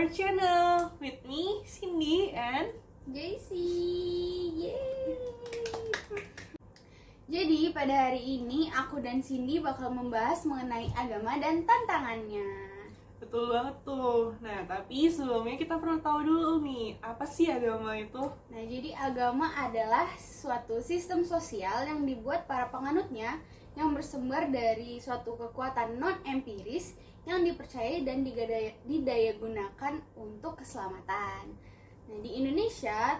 our channel with me, Cindy and JC. Yeay. Jadi pada hari ini aku dan Cindy bakal membahas mengenai agama dan tantangannya. betul banget tuh. Nah, tapi sebelumnya kita perlu tahu dulu nih, apa sih agama itu? Nah, jadi agama adalah suatu sistem sosial yang dibuat para penganutnya yang bersumber dari suatu kekuatan non-empiris yang dipercayai dan didayagunakan untuk keselamatan. Nah, di Indonesia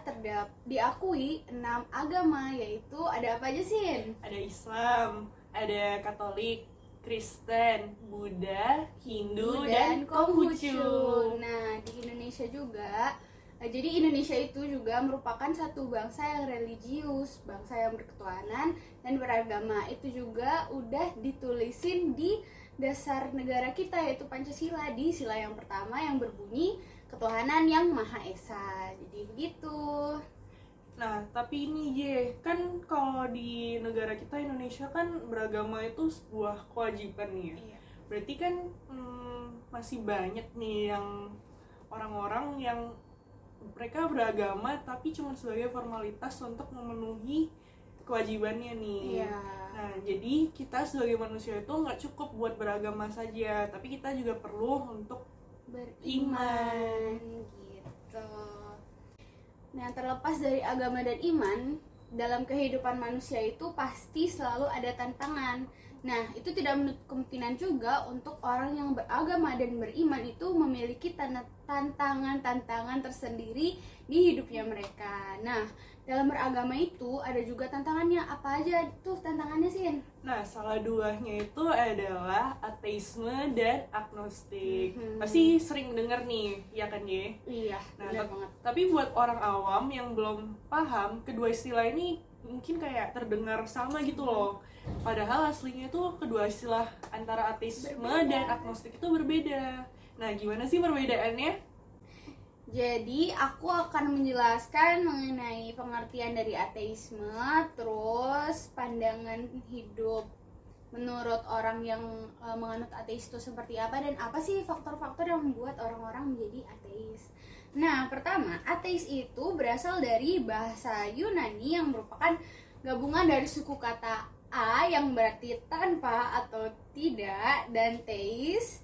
diakui 6 agama, yaitu ada apa aja sih? Ada Islam, ada Katolik, Kristen, Buddha, Hindu, dan Konghucu. Nah, di Indonesia juga, jadi Indonesia itu juga merupakan satu bangsa yang religius, bangsa yang berketuhanan dan beragama. Itu juga udah ditulisin di dasar negara kita, yaitu Pancasila, di sila yang pertama yang berbunyi ketuhanan yang Maha Esa. Jadi begitu. Nah, tapi ini kan kalau di negara kita Indonesia kan beragama itu sebuah kewajiban nih ya. Iya. Berarti kan masih banyak nih yang orang-orang yang mereka beragama tapi cuma sebagai formalitas untuk memenuhi kewajibannya nih. Iya. Nah, jadi kita sebagai manusia itu nggak cukup buat beragama saja, tapi kita juga perlu untuk beriman gitu. Nah, terlepas dari agama dan iman, dalam kehidupan manusia itu pasti selalu ada tantangan. Nah, itu tidak menutup kemungkinan juga untuk orang yang beragama dan beriman itu memiliki tantangan-tantangan tersendiri di hidupnya mereka. Nah, dalam beragama itu ada juga tantangannya. Apa aja tuh tantangannya, Sin? Nah, salah duanya itu adalah ateisme dan agnostik. Mhm. Pasti sering denger nih, ya kan Ye? Iya, Nah, benar banget. tapi buat orang awam yang belum paham, kedua istilah ini mungkin kayak terdengar sama gitu loh. Padahal aslinya itu kedua istilah antara ateisme dan agnostik itu berbeda. Nah, gimana sih perbedaannya? Jadi aku akan menjelaskan mengenai pengertian dari ateisme, terus pandangan hidup menurut orang yang menganut ateis itu seperti apa, dan apa sih faktor-faktor yang membuat orang-orang menjadi ateis. Nah, pertama, ateis itu berasal dari bahasa Yunani yang merupakan gabungan dari suku kata a yang berarti tanpa atau tidak, dan theis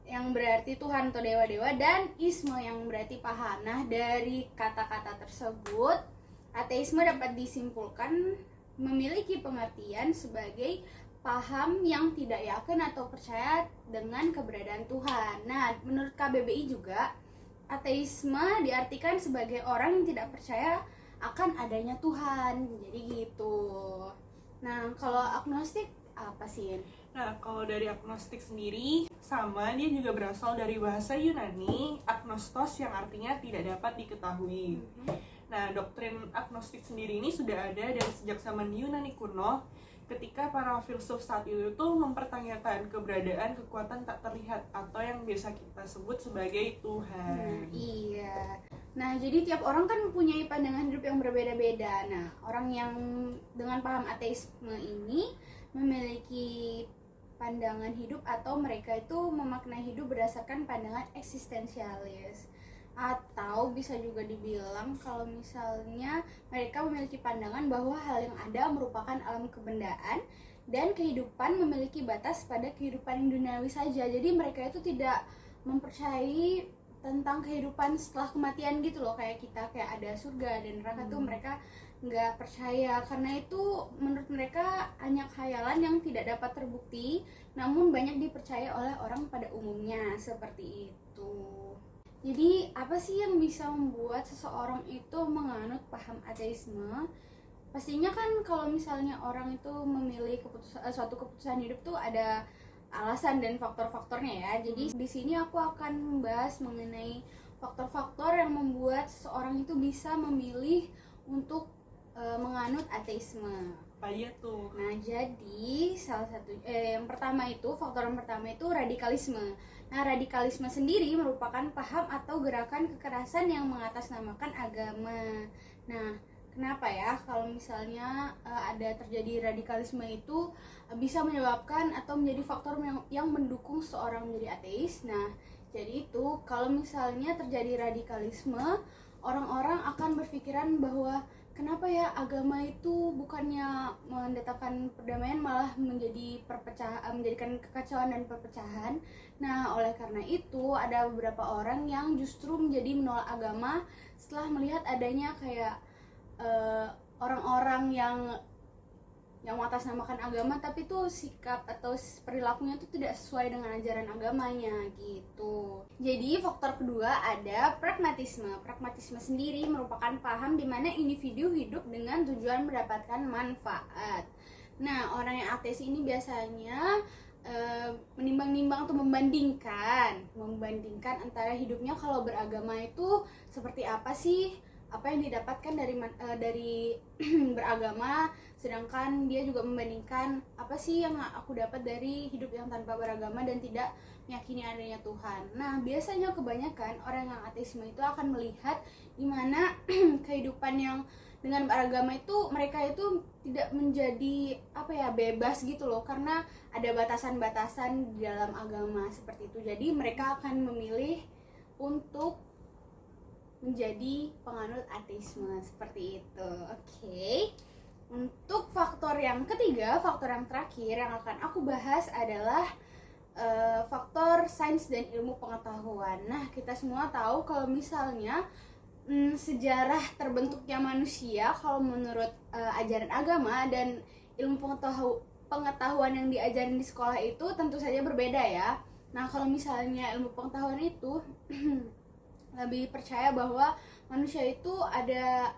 yang berarti Tuhan atau dewa-dewa, dan isme yang berarti paham. Nah, dari kata-kata tersebut, ateisme dapat disimpulkan memiliki pengertian sebagai paham yang tidak yakin atau percaya dengan keberadaan Tuhan. Nah, menurut KBBI juga, ateisme diartikan sebagai orang yang tidak percaya akan adanya Tuhan. Jadi gitu. Nah, kalau agnostik apa sih? Nah, kalau dari agnostik sendiri, sama, dia juga berasal dari bahasa Yunani, agnostos yang artinya tidak dapat diketahui. Nah, doktrin agnostik sendiri ini sudah ada dari sejak zaman Yunani kuno, ketika para filsuf saat itu tuh mempertanyakan keberadaan kekuatan tak terlihat atau yang biasa kita sebut sebagai Tuhan. Iya. Nah, jadi tiap orang kan mempunyai pandangan hidup yang berbeda-beda. Nah, orang yang dengan paham ateisme ini memiliki pandangan hidup atau mereka itu memaknai hidup berdasarkan pandangan eksistensialis, atau bisa juga dibilang kalau misalnya mereka memiliki pandangan bahwa hal yang ada merupakan alam kebendaan dan kehidupan memiliki batas pada kehidupan yang duniawi saja. Jadi mereka itu tidak mempercayai tentang kehidupan setelah kematian gitu loh, kayak kita kayak ada surga dan neraka tuh mereka nggak percaya, karena itu menurut mereka hanya khayalan yang tidak dapat terbukti namun banyak dipercaya oleh orang pada umumnya, seperti itu. Jadi apa sih yang bisa membuat seseorang itu menganut paham ateisme? Pastinya kan kalau misalnya orang itu memilih suatu keputusan hidup tuh ada alasan dan faktor-faktornya ya. Jadi di sini aku akan membahas mengenai faktor-faktor yang membuat seseorang itu bisa memilih untuk menganut ateisme. Apa aja tuh? Nah, jadi salah satu faktor yang pertama itu radikalisme. Nah, radikalisme sendiri merupakan paham atau gerakan kekerasan yang mengatasnamakan agama. Nah, kenapa ya kalau misalnya ada terjadi radikalisme itu bisa menyebabkan atau menjadi faktor yang mendukung seorang menjadi ateis? Nah, Jadi itu kalau misalnya terjadi radikalisme, orang-orang akan berpikiran bahwa kenapa ya agama itu bukannya mendatangkan perdamaian malah menjadikan kekacauan dan perpecahan. Nah, oleh karena itu ada beberapa orang yang justru menjadi menolak agama setelah melihat adanya kayak orang-orang yang mengatasnamakan agama tapi tuh sikap atau perilakunya tuh tidak sesuai dengan ajaran agamanya gitu. Jadi faktor kedua ada pragmatisme. Pragmatisme sendiri merupakan paham di mana individu hidup dengan tujuan mendapatkan manfaat. Nah, orang yang ateis ini biasanya menimbang-nimbang atau membandingkan antara hidupnya kalau beragama itu seperti apa sih, apa yang didapatkan dari beragama, sedangkan dia juga membandingkan apa sih yang aku dapat dari hidup yang tanpa beragama dan tidak meyakini adanya Tuhan. Nah, biasanya kebanyakan orang yang ateisme itu akan melihat di mana kehidupan yang dengan beragama itu mereka itu tidak menjadi bebas gitu loh, karena ada batasan-batasan di dalam agama seperti itu. Jadi mereka akan memilih untuk menjadi penganut ateisme seperti itu. Oke. Untuk faktor yang ketiga, faktor yang terakhir yang akan aku bahas adalah faktor sains dan ilmu pengetahuan. Nah, kita semua tahu kalau misalnya sejarah terbentuknya manusia kalau menurut ajaran agama dan ilmu pengetahuan yang diajarin di sekolah itu tentu saja berbeda ya. Nah, kalau misalnya ilmu pengetahuan itu lebih percaya bahwa manusia itu ada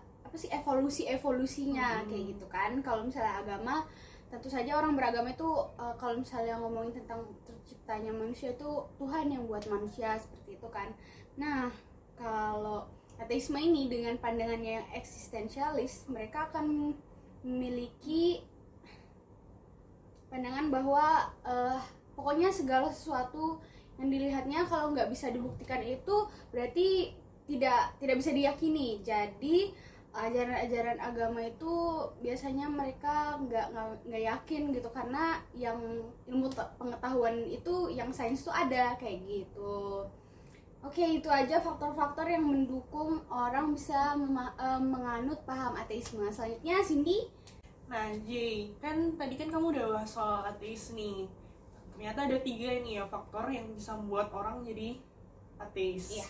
evolusinya kayak gitu kan. Kalau misalnya agama, tentu saja orang beragama itu kalau misalnya ngomongin tentang terciptanya manusia itu Tuhan yang buat manusia seperti itu kan. Nah, kalau ateisme ini dengan pandangannya yang eksistensialis, mereka akan memiliki pandangan bahwa pokoknya segala sesuatu yang dilihatnya kalau nggak bisa dibuktikan itu berarti tidak bisa diyakini. Jadi ajaran-ajaran agama itu biasanya mereka nggak yakin gitu, karena yang ilmu pengetahuan itu yang sains itu ada kayak gitu. Oke, itu aja faktor-faktor yang mendukung orang bisa menganut paham ateisme. Selanjutnya Cindy. Nah, Jay, kan tadi kan kamu udah bahas soal ateis nih. Ternyata ada 3 nih ya faktor yang bisa membuat orang jadi ateis. Iya.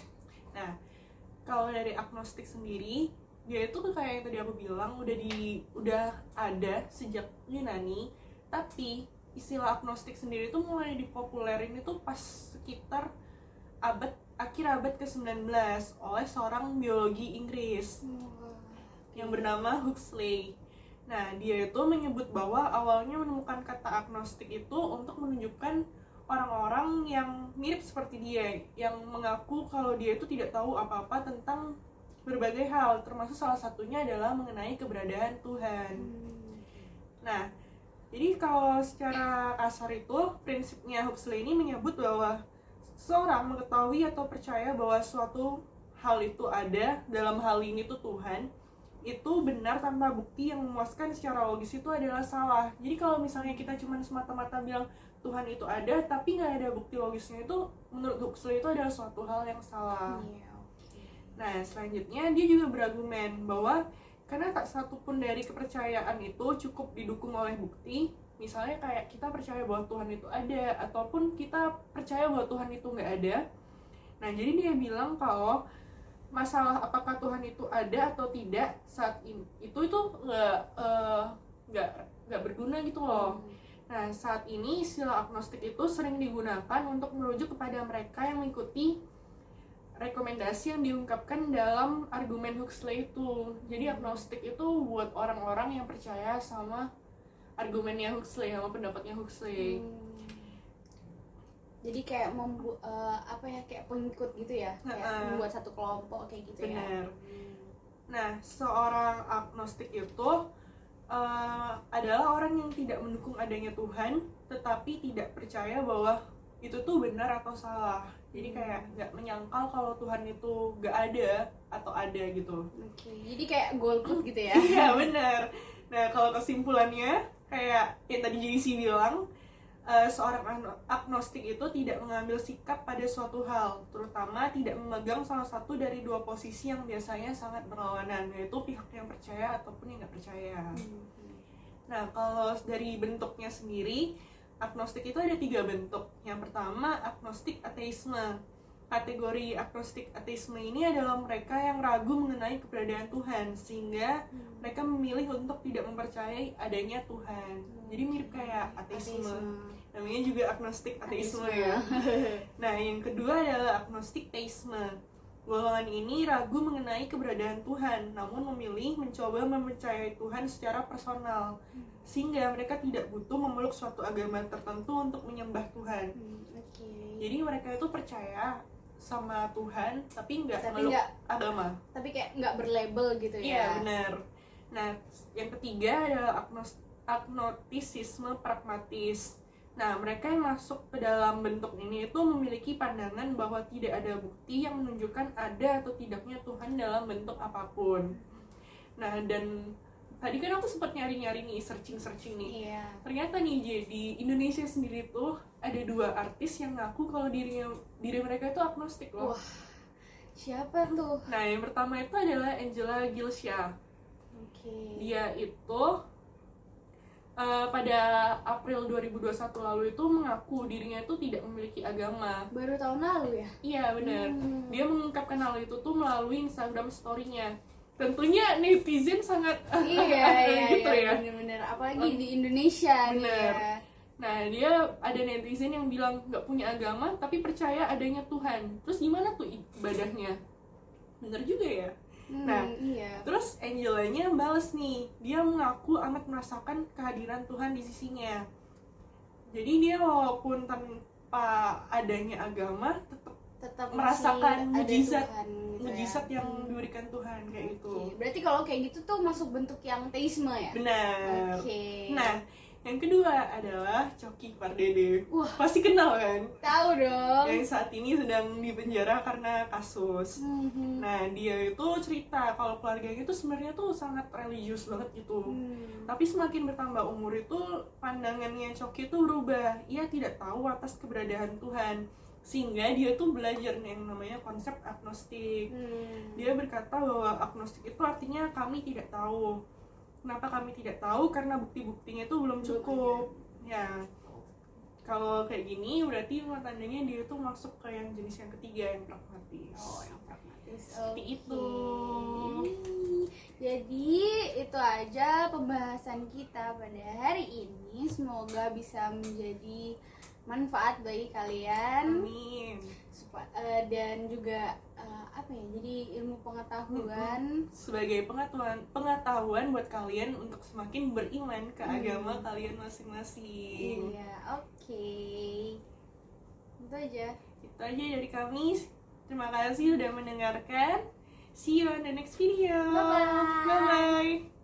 Nah, kalau dari agnostik sendiri, dia itu kayak yang tadi aku bilang udah ada sejak Yunani, tapi istilah agnostik sendiri itu mulai dipopulerin itu pas sekitar akhir abad ke-19 oleh seorang biologi Inggris yang bernama Huxley. Nah, dia itu menyebut bahwa awalnya menemukan kata agnostik itu untuk menunjukkan orang-orang yang mirip seperti dia, yang mengaku kalau dia itu tidak tahu apa-apa tentang berbagai hal, termasuk salah satunya adalah mengenai keberadaan Tuhan. Nah, jadi kalau secara kasar itu, prinsipnya Huxley ini menyebut bahwa seorang mengetahui atau percaya bahwa suatu hal itu ada, dalam hal ini tuh Tuhan, itu benar tanpa bukti yang memuaskan secara logis itu adalah salah. Jadi kalau misalnya kita cuma semata-mata bilang Tuhan itu ada tapi nggak ada bukti logisnya, itu menurut Huxley itu adalah suatu hal yang salah. Nah, selanjutnya dia juga berargumen bahwa karena tak satu pun dari kepercayaan itu cukup didukung oleh bukti. Misalnya kayak kita percaya bahwa Tuhan itu ada, ataupun kita percaya bahwa Tuhan itu nggak ada. Nah, jadi dia bilang kalau masalah apakah Tuhan itu ada atau tidak saat ini itu nggak berguna gitu loh. Nah, saat ini istilah agnostik itu sering digunakan untuk merujuk kepada mereka yang mengikuti rekomendasi yang diungkapkan dalam argumen Huxley itu. Jadi agnostik itu buat orang-orang yang percaya sama argumennya Huxley, sama pendapatnya Huxley. Jadi kayak kayak pengikut gitu ya, kayak membuat satu kelompok kayak gitu. Bener. Ya. Nah, seorang agnostik itu adalah orang yang tidak mendukung adanya Tuhan, tetapi tidak percaya bahwa itu tuh benar atau salah. Jadi kayak nggak menyangkal kalau Tuhan itu nggak ada atau ada gitu. Jadi kayak golput gitu ya. Iya, benar. Nah, kalau kesimpulannya kayak yang tadi JC bilang, seorang agnostik itu tidak mengambil sikap pada suatu hal, terutama tidak memegang salah satu dari dua posisi yang biasanya sangat berlawanan, yaitu pihak yang percaya ataupun yang nggak percaya. Nah, kalau dari bentuknya sendiri, agnostik itu ada 3 bentuk. Yang pertama, agnostik ateisme. Kategori agnostik ateisme ini adalah mereka yang ragu mengenai keberadaan Tuhan, sehingga mereka memilih untuk tidak mempercayai adanya Tuhan. Jadi mirip kayak ateisme. Namanya juga agnostik ateisme ya. Nah, yang kedua adalah agnostik teisme. Golongan ini ragu mengenai keberadaan Tuhan, namun memilih mencoba mempercayai Tuhan secara personal, sehingga mereka tidak butuh memeluk suatu agama tertentu untuk menyembah Tuhan. Jadi mereka itu percaya sama Tuhan, tapi nggak meluk agama. Tapi kayak nggak berlabel gitu ya? Iya, benar. Nah, yang ketiga adalah agnostisisme pragmatis. Nah, mereka yang masuk ke dalam bentuk ini itu memiliki pandangan bahwa tidak ada bukti yang menunjukkan ada atau tidaknya Tuhan dalam bentuk apapun. Nah, dan tadi kan aku sempat nyari-nyari nih, searching nih. Iya. Ternyata nih, di Indonesia sendiri tuh ada 2 artis yang ngaku kalau diri mereka itu agnostik loh. Wah, siapa tuh? Nah, yang pertama itu adalah Angela Gilsha. Dia itu pada April 2021 lalu itu mengaku dirinya itu tidak memiliki agama. Baru tahun lalu ya? Iya, benar. Dia mengungkapkan hal itu tuh melalui Instagram story-nya. Tentunya netizen sangat gitu ya. Bener-bener, apalagi di Indonesia. Bener. Nah, dia ada netizen yang bilang nggak punya agama tapi percaya adanya Tuhan. Terus gimana tuh ibadahnya? Bener juga ya. Nah, terus Angelanya bales nih, dia mengaku amat merasakan kehadiran Tuhan di sisinya. Jadi dia walaupun tanpa adanya agama tetap merasakan mujizat yang diberikan Tuhan kayak gitu. Berarti kalau kayak gitu tuh masuk bentuk yang teisme ya? Benar. Nah, yang kedua adalah Coki Pardede. Wah, pasti kenal kan? Tahu dong. Yang saat ini sedang dipenjara karena kasus. Nah, dia itu cerita kalau keluarganya itu sebenarnya tuh sangat religius banget gitu. Tapi semakin bertambah umur itu pandangannya Coki itu berubah. Ia tidak tahu atas keberadaan Tuhan, sehingga dia tuh belajar yang namanya konsep agnostik. Dia berkata bahwa agnostik itu artinya kami tidak tahu. Kenapa kami tidak tahu? Karena bukti-buktinya itu belum cukup. Ya, kalau kayak gini berarti tandanya dia tuh masuk ke yang jenis yang ketiga, yang pragmatis. Yang pragmatis. Seperti itu. Jadi itu aja pembahasan kita pada hari ini. Semoga bisa menjadi manfaat bagi kalian. Amin. Dan juga jadi ilmu pengetahuan sebagai pengetahuan buat kalian untuk semakin beriman ke agama kalian masing-masing. Iya, oke. Itu aja dari kami. Terima kasih sudah mendengarkan. See you on the next video. Bye bye.